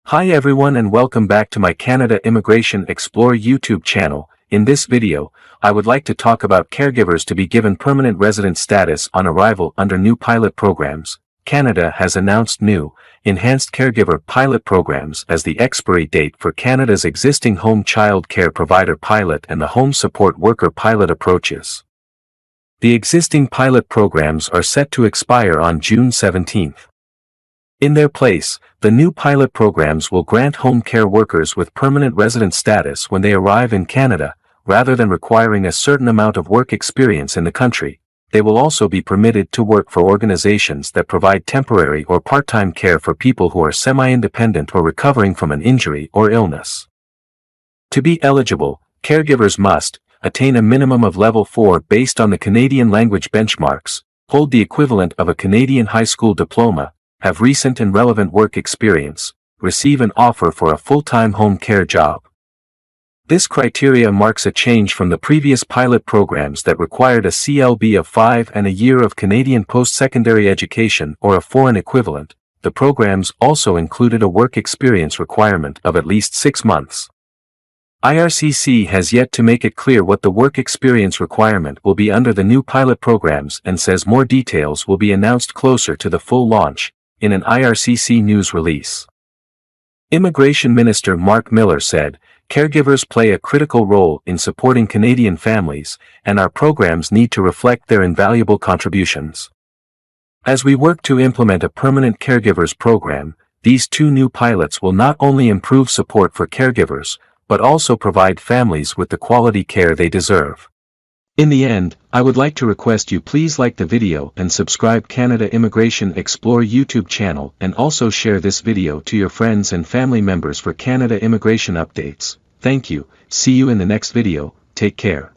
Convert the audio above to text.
Hi everyone and welcome back to my Canada Immigration Explorer YouTube channel. In this video, I would like to talk about caregivers to be given permanent resident status on arrival under new pilot programs. Canada has announced new, enhanced caregiver pilot programs as the expiry date for Canada's existing home child care provider pilot and the home support worker pilot approaches. The existing pilot programs are set to expire on June 17. In their place, the new pilot programs will grant home care workers with permanent resident status when they arrive in Canada, rather than requiring a certain amount of work experience in the country. They will also be permitted to work for organizations that provide temporary or part-time care for people who are semi-independent or recovering from an injury or illness. To be eligible, caregivers must attain a minimum of level 4 based on the Canadian language benchmarks, hold the equivalent of a Canadian high school diploma, have recent and relevant work experience, receive an offer for a full-time home care job. This criteria marks a change from the previous pilot programs that required a CLB of 5 and a year of Canadian post-secondary education or a foreign equivalent. The programs also included a work experience requirement of at least 6 months. IRCC has yet to make it clear what the work experience requirement will be under the new pilot programs and says more details will be announced closer to the full launch, in an IRCC news release. Immigration Minister Marc Miller said, "Caregivers play a critical role in supporting Canadian families, and our programs need to reflect their invaluable contributions. As we work to implement a permanent caregivers program, these two new pilots will not only improve support for caregivers, but also provide families with the quality care they deserve." In the end, I would like to request you please like the video and subscribe Canada Immigration Explorer YouTube channel and also share this video to your friends and family members for Canada immigration updates. Thank you, see you in the next video, take care.